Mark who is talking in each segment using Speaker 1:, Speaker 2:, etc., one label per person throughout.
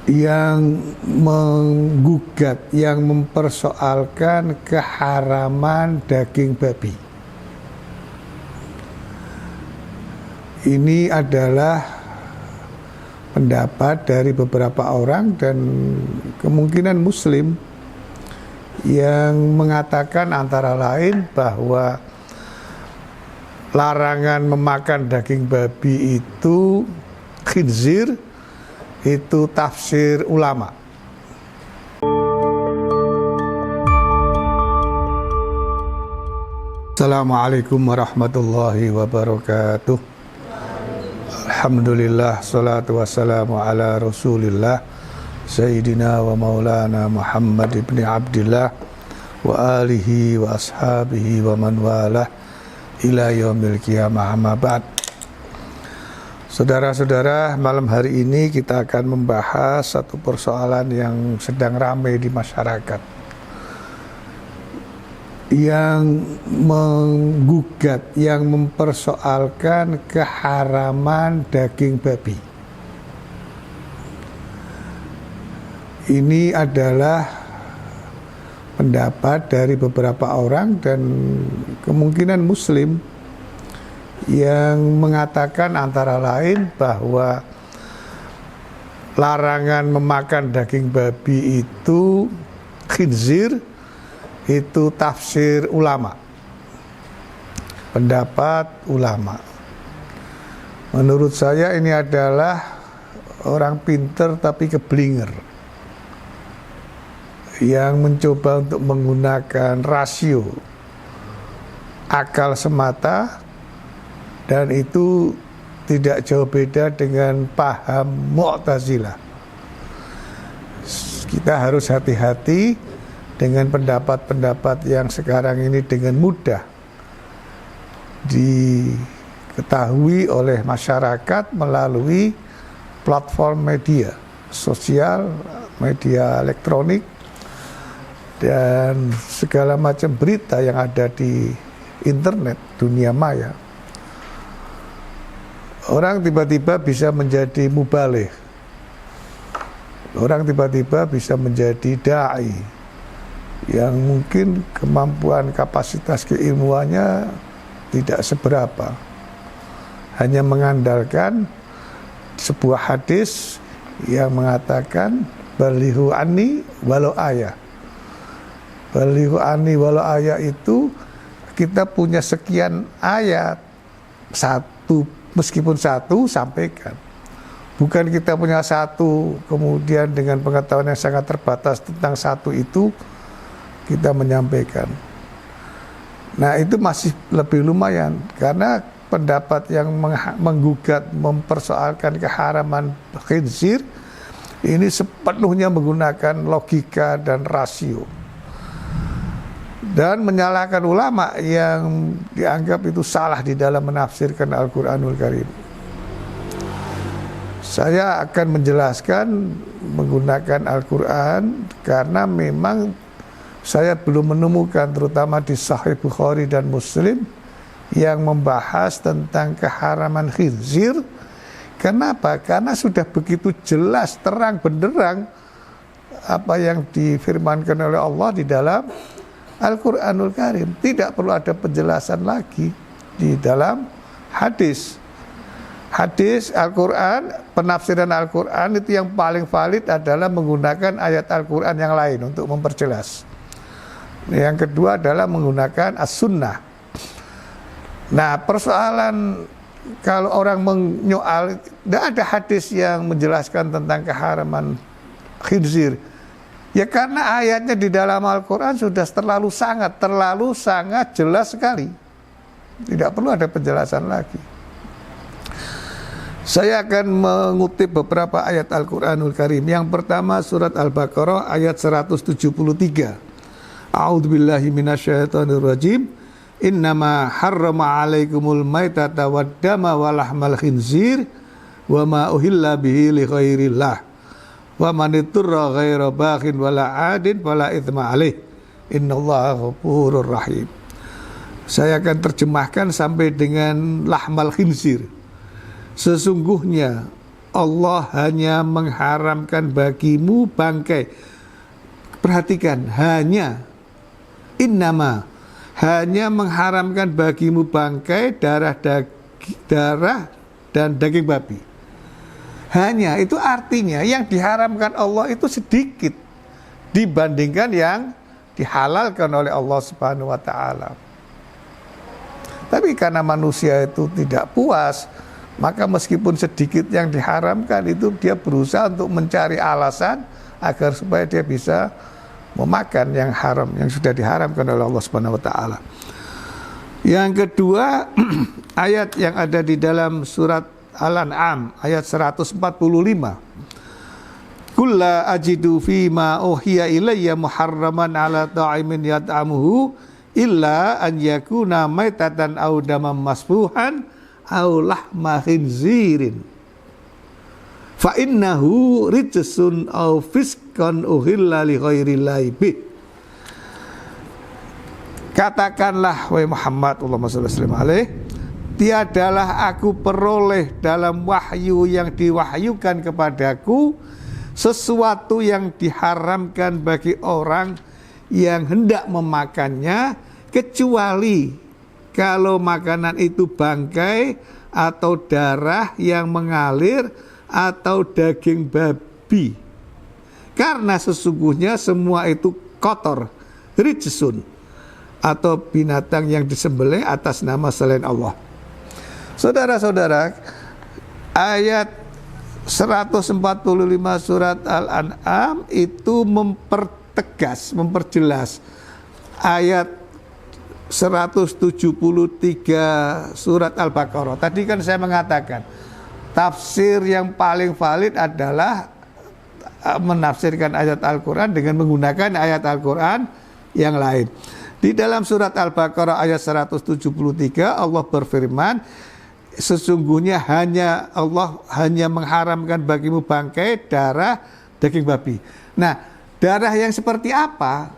Speaker 1: yang menggugat, yang mempersoalkan keharaman daging babi. Ini adalah pendapat dari beberapa orang dan kemungkinan Muslim yang mengatakan antara lain bahwa larangan memakan daging babi itu khinzir, itu tafsir ulama. Assalamualaikum warahmatullahi wabarakatuh. Alhamdulillah, salatu wassalamu ala rasulillah Sayyidina wa maulana Muhammad ibn Abdillah wa alihi wa ashabihi wa man walah ila yaumil qiyamah, amma ba'd. Saudara-saudara, malam hari ini kita akan membahas satu persoalan yang sedang ramai di masyarakat, yang menggugat, yang mempersoalkan keharaman daging babi. Ini adalah pendapat dari beberapa orang dan kemungkinan Muslim yang mengatakan antara lain bahwa larangan memakan daging babi itu khinzir, itu tafsir ulama, pendapat ulama. Menurut saya ini adalah orang pinter tapi keblinger, yang mencoba untuk menggunakan rasio akal semata, dan itu tidak jauh beda dengan paham Mu'tazilah. Kita harus hati-hati dengan pendapat-pendapat yang sekarang ini dengan mudah diketahui oleh masyarakat melalui platform media sosial, media elektronik, dan segala macam berita yang ada di internet, dunia maya. Orang tiba-tiba bisa menjadi mubaligh, orang tiba-tiba bisa menjadi da'i yang mungkin kemampuan kapasitas keilmuannya tidak seberapa, hanya mengandalkan sebuah hadis yang mengatakan balighu anni walau ayah. Balighu anni walau ayah itu kita punya sekian ayat, satu, meskipun satu sampaikan. Bukan kita punya satu kemudian dengan pengetahuan yang sangat terbatas tentang satu itu kita menyampaikan. Nah, itu masih lebih lumayan, karena pendapat yang menggugat, mempersoalkan keharaman khinzir ini sepenuhnya menggunakan logika dan rasio, dan menyalahkan ulama yang dianggap itu salah di dalam menafsirkan Al-Quranul Karim. Saya akan menjelaskan menggunakan Al-Quran karena memang saya belum menemukan, terutama di Sahih Bukhari dan Muslim, yang membahas tentang keharaman khinzir. Kenapa? Karena sudah begitu jelas, terang benderang apa yang difirmankan oleh Allah di dalam Al-Quranul Karim. Tidak perlu ada penjelasan lagi di dalam hadis. Hadis Al-Quran, penafsiran Al-Quran itu yang paling valid adalah menggunakan ayat Al-Quran yang lain untuk memperjelas. Yang kedua adalah menggunakan as-sunnah. Nah, persoalan kalau orang menyoal, tidak ada hadis yang menjelaskan tentang keharaman khinzir. Ya karena ayatnya di dalam Al-Quran sudah terlalu sangat jelas sekali. Tidak perlu ada penjelasan lagi. Saya akan mengutip beberapa ayat Al-Quranul Karim. Yang pertama surat Al-Baqarah ayat 173. A'udzubillahi minasyaitonirrajim. Innama harrama 'alaikumul maitata waddama wa lahmal khinzir wa ma uhilla bihi li ghairillah wa man ittara ghaira baghin wala 'adin fala itsma 'alaih innallaha ghafurur rahim. Saya akan terjemahkan sampai dengan lahmal khinzir. Sesungguhnya Allah hanya mengharamkan bagimu bangkai. Perhatikan, hanya, innama, hanya mengharamkan bagimu bangkai, darah dan daging babi. Hanya, itu artinya yang diharamkan Allah itu sedikit dibandingkan yang dihalalkan oleh Allah Subhanahu wa ta'ala. Tapi karena manusia itu tidak puas, maka meskipun sedikit yang diharamkan itu dia berusaha untuk mencari alasan agar supaya dia bisa memakan yang haram, yang sudah diharamkan oleh Allah Subhanahu wa ta'ala. Yang kedua, ayat yang ada di dalam surat Al-An'am ayat 145. Qul la ajidu fima uhiya ilayya muharraman ala ta'imin yat'amuhu illa an yakuna maitatan aw daman masfuhan aw lahma khinzirin fa innahu rijsun aw fiskan uhilla li ghairillahi bih. Katakanlah wahai Muhammad, Allahumma shalli wa sallim, tiadalah aku peroleh dalam wahyu yang diwahyukan kepadaku sesuatu yang diharamkan bagi orang yang hendak memakannya, kecuali kalau makanan itu bangkai atau darah yang mengalir atau daging babi, karena sesungguhnya semua itu kotor, rijsun, atau binatang yang disembelih atas nama selain Allah. Saudara-saudara, ayat 145 surat Al-An'am itu memperjelas ayat 173 surat Al-Baqarah. Tadi kan saya mengatakan tafsir yang paling valid adalah menafsirkan ayat Al-Quran dengan menggunakan ayat Al-Quran yang lain. Di dalam surat Al-Baqarah ayat 173 Allah berfirman, sesungguhnya Allah hanya mengharamkan bagimu bangkai, darah, daging babi. Nah, darah yang seperti apa?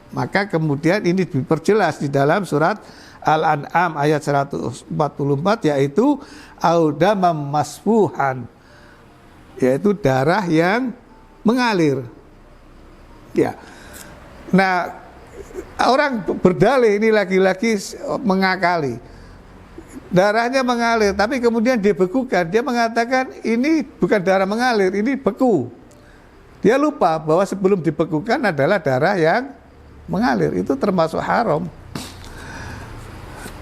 Speaker 1: Maka kemudian ini diperjelas di dalam surat Al-An'am ayat 144, yaitu audamam masfuhan, yaitu darah yang mengalir. Ya. Nah, orang berdalih ini lagi-lagi mengakali. Darahnya mengalir, tapi kemudian dia bekukan. Dia mengatakan ini bukan darah mengalir, ini beku. Dia lupa bahwa sebelum dibekukan adalah darah yang mengalir. Itu termasuk haram.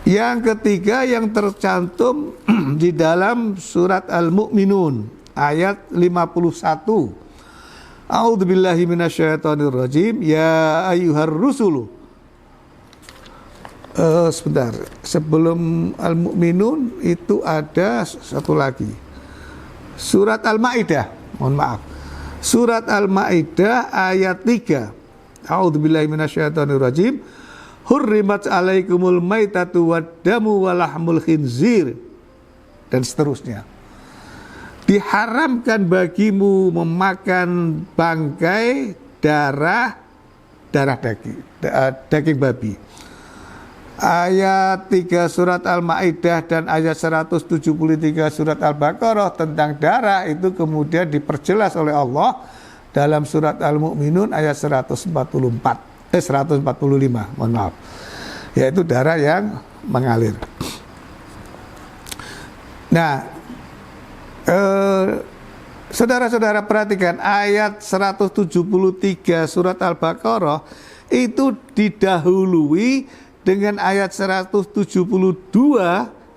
Speaker 1: Yang ketiga yang tercantum di dalam surat Al-Mu'minun ayat 51. A'udzubillahi minasyaitonirrajim. Ya ayyuhar rusulu. Sebentar, sebelum Al-Mu'minun itu ada satu lagi. Surat Al-Maidah, mohon maaf. Surat Al-Maidah ayat 3. A'udzubillahi minasyaitonirrajim. Hurrimat alaikumul maitatu waddamu walahmul khinzir, dan seterusnya. Diharamkan bagimu memakan bangkai, darah daging babi. Ayat 3 surat Al-Maidah dan ayat 173 surat Al-Baqarah tentang darah itu kemudian diperjelas oleh Allah dalam surat Al-Mu'minun ayat 145, mohon maaf. Yaitu darah yang mengalir. Nah, saudara-saudara perhatikan ayat 173 surat Al-Baqarah itu didahului dengan ayat 172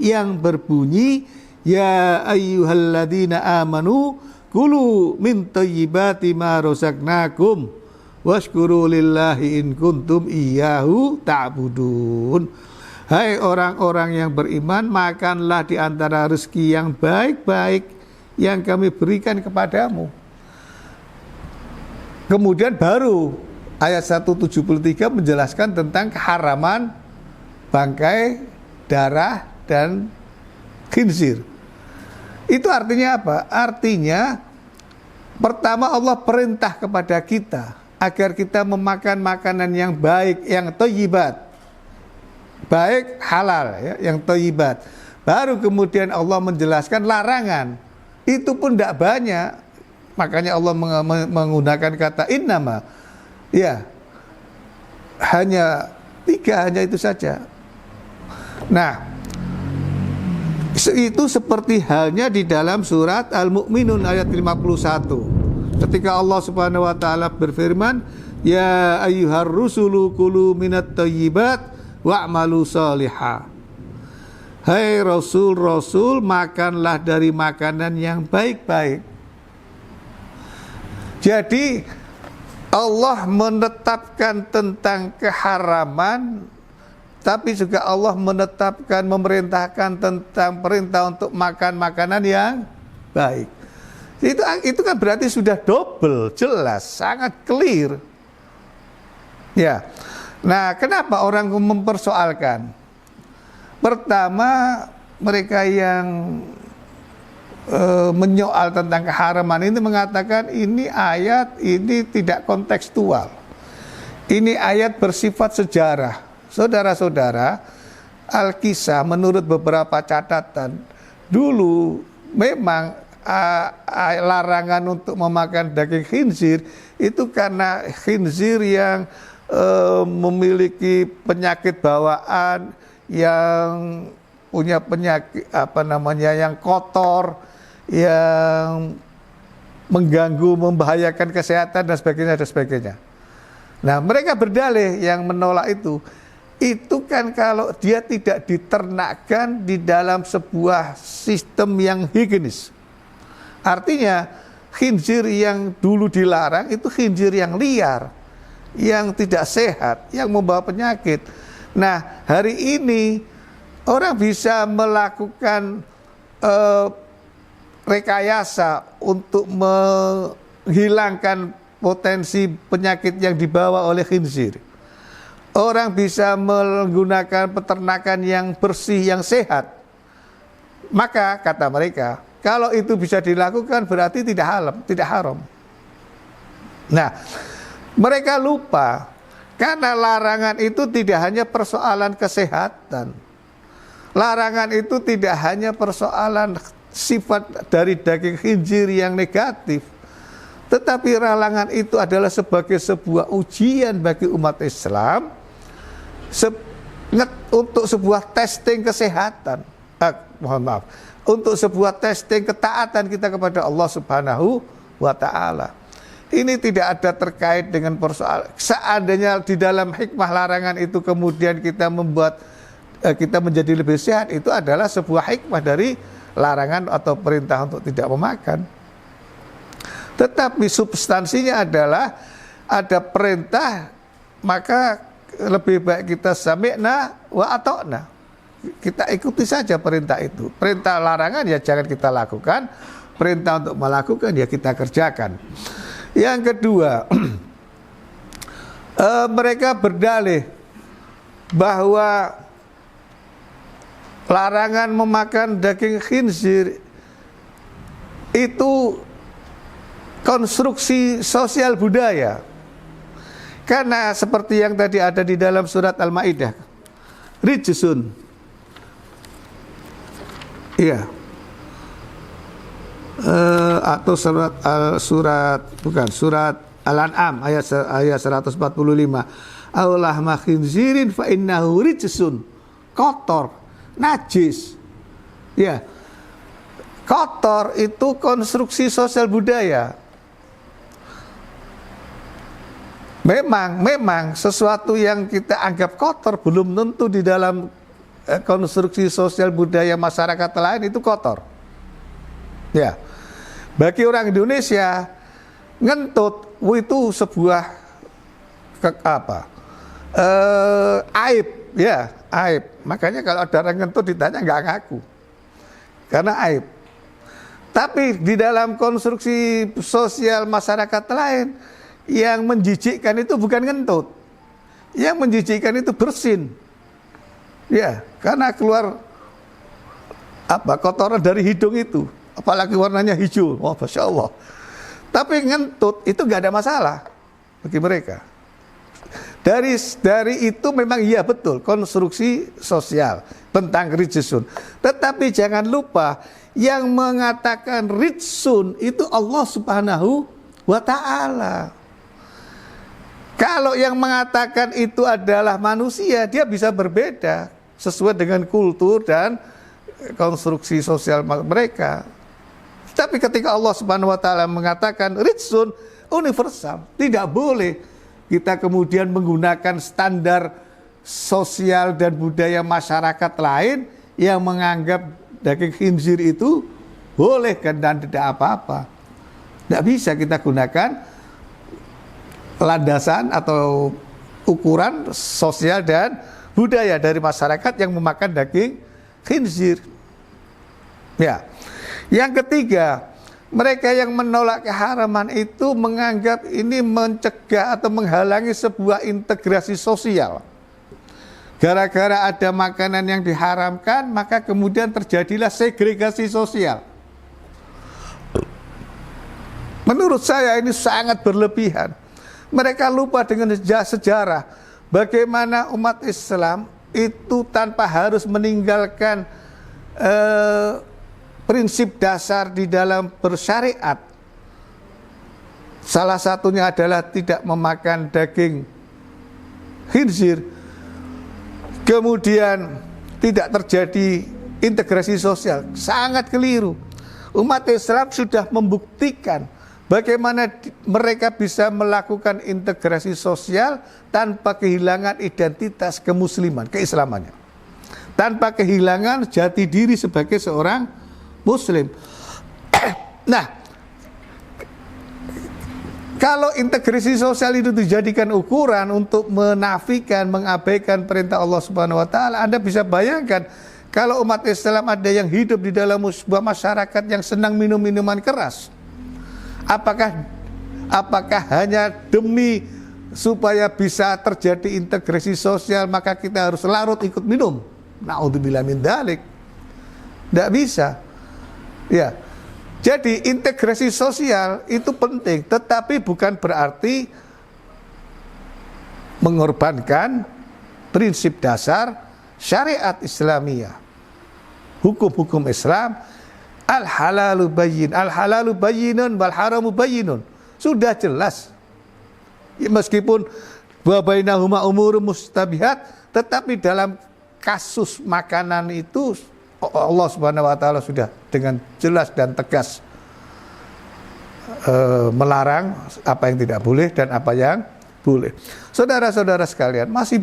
Speaker 1: yang berbunyi ya ayyuhalladzina amanu kulu min thayyibati ma razaqnakum washkuru lillahi in kuntum iyyahu ta'budun. Hai orang-orang yang beriman, makanlah di antara rezeki yang baik-baik yang kami berikan kepadamu. Kemudian baru ayat 173 menjelaskan tentang keharaman bangkai, darah, dan khinzir. Itu artinya apa? Artinya pertama Allah perintah kepada kita agar kita memakan makanan yang baik, yang thayyibat, baik halal ya, yang thayyibat. Baru kemudian Allah menjelaskan larangan itu pun tidak banyak. Makanya Allah menggunakan kata innama. Ya, hanya 3, hanya itu saja. Nah, itu seperti halnya di dalam surat Al-Mu'minun ayat 51. Ketika Allah Subhanahu wa taala berfirman, "Ya ayyuhar rusulu kulu minat thayyibat wa'malu shaliha." Hai Rasul-Rasul, makanlah dari makanan yang baik-baik. Jadi Allah menetapkan tentang keharaman, tapi juga Allah menetapkan, memerintahkan tentang perintah untuk makan makanan yang baik. Itu kan berarti sudah double, jelas, sangat clear. Ya. Nah, kenapa orang mempersoalkan? Pertama, mereka yang menyoal tentang keharaman ini mengatakan ini ayat ini tidak kontekstual. Ini ayat bersifat sejarah. Saudara-saudara, Al-Kisah menurut beberapa catatan, dulu memang larangan untuk memakan daging khinzir itu karena khinzir yang memiliki penyakit bawaan, yang punya penyakit yang kotor, yang mengganggu, membahayakan kesehatan dan sebagainya dan sebagainya. Nah, mereka berdalih yang menolak itu kan kalau dia tidak diternakkan di dalam sebuah sistem yang higienis. Artinya khinzir yang dulu dilarang itu khinzir yang liar, yang tidak sehat, yang membawa penyakit. Nah, hari ini orang bisa melakukan rekayasa untuk menghilangkan potensi penyakit yang dibawa oleh khinzir. Orang bisa menggunakan peternakan yang bersih, yang sehat. Maka kata mereka, kalau itu bisa dilakukan berarti tidak haram. Nah, mereka lupa karena larangan itu tidak hanya persoalan kesehatan. Larangan itu tidak hanya persoalan sifat dari daging khinzir yang negatif, tetapi larangan itu adalah sebagai sebuah ujian bagi umat Islam untuk sebuah testing kesehatan. Untuk sebuah testing ketaatan kita kepada Allah Subhanahu wa taala. Ini tidak ada terkait dengan persoalan. Seandainya di dalam hikmah larangan itu kemudian kita membuat kita menjadi lebih sehat, itu adalah sebuah hikmah dari larangan atau perintah untuk tidak memakan. Tetapi substansinya adalah ada perintah, maka lebih baik kita sami'na wa ata'na. Kita ikuti saja perintah itu. Perintah larangan ya jangan kita lakukan, perintah untuk melakukan ya kita kerjakan. Yang kedua, mereka berdalih bahwa larangan memakan daging khinzir itu konstruksi sosial budaya. Karena seperti yang tadi ada di dalam surat Al-Maidah, rijsun. Iya. Atau surat Al-An'am ayat 145. Aulah ma khinzirin fa innahu rijsun. Kotor, najis. Ya. Kotor itu konstruksi sosial budaya. Memang sesuatu yang kita anggap kotor belum tentu di dalam konstruksi sosial budaya masyarakat lain itu kotor. Ya, bagi orang Indonesia ngentut itu sebuah aib, ya aib. Makanya kalau ada orang ngentut ditanya nggak ngaku, karena aib. Tapi di dalam konstruksi sosial masyarakat lain, yang menjijikkan itu bukan ngentut, yang menjijikkan itu bersin, ya, karena keluar kotoran dari hidung itu, apalagi warnanya hijau, wah masya Allah. Tapi ngentut itu nggak ada masalah bagi mereka. Dari itu memang iya betul konstruksi sosial tentang rijsun. Tetapi jangan lupa Yang mengatakan ritsun itu Allah Subhanahu wa ta'ala. Kalau yang mengatakan itu adalah manusia, dia bisa berbeda sesuai dengan kultur dan konstruksi sosial mereka. Tapi ketika Allah Subhanahu wa ta'ala mengatakan ritsun, universal, tidak boleh kita kemudian menggunakan standar sosial dan budaya masyarakat lain yang menganggap daging khinzir itu boleh dan tidak apa-apa. Tidak bisa kita gunakan landasan atau ukuran sosial dan budaya dari masyarakat yang memakan daging khinzir. Ya. Yang ketiga, mereka yang menolak keharaman itu menganggap ini mencegah atau menghalangi sebuah integrasi sosial. Gara-gara ada makanan yang diharamkan, maka kemudian terjadilah segregasi sosial. Menurut saya ini sangat berlebihan. Mereka lupa dengan sejarah bagaimana umat Islam itu tanpa harus meninggalkan prinsip dasar di dalam bersyariat. Salah satunya adalah tidak memakan daging khinzir. Kemudian tidak terjadi integrasi sosial. Sangat keliru. Umat Islam sudah membuktikan bagaimana mereka bisa melakukan integrasi sosial tanpa kehilangan identitas kemusliman, keislamannya. Tanpa kehilangan jati diri sebagai seorang muslim. Nah, kalau integrasi sosial itu dijadikan ukuran untuk menafikan, mengabaikan perintah Allah Subhanahu wa ta'ala, Anda bisa bayangkan kalau umat Islam ada yang hidup di dalam sebuah masyarakat yang senang minum minuman keras. Apakah hanya demi supaya bisa terjadi integrasi sosial maka kita harus larut ikut minum? Na'udzubillah min dzalik. Tidak bisa. Ya. Jadi integrasi sosial itu penting, tetapi bukan berarti mengorbankan prinsip dasar syariat Islamiyah. Hukum-hukum Islam, al-halalu bayyinun wal haramu bayyinun. Sudah jelas. Ya, meskipun wa bainahuma umurum mustabihat, tetapi dalam kasus makanan itu Allah Subhanahu wa ta'ala sudah dengan jelas dan tegas melarang apa yang tidak boleh dan apa yang boleh. Saudara-saudara sekalian, masih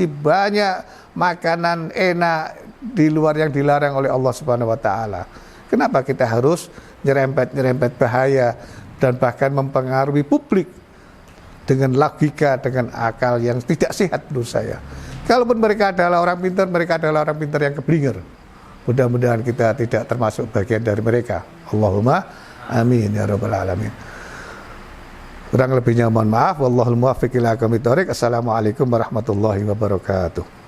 Speaker 1: banyak makanan enak di luar yang dilarang oleh Allah Subhanahu wa ta'ala. Kenapa kita harus nyerempet bahaya dan bahkan mempengaruhi publik dengan logika, dengan akal yang tidak sehat menurut saya. Kalaupun mereka adalah orang pintar, mereka adalah orang pintar yang keblinger. Mudah-mudahan kita tidak termasuk bagian dari mereka. Allahumma amin ya rabbal alamin. Kurang lebihnya mohon maaf. Wallahul muwaffiq ila aqwamit thoriq. Assalamualaikum warahmatullahi wabarakatuh.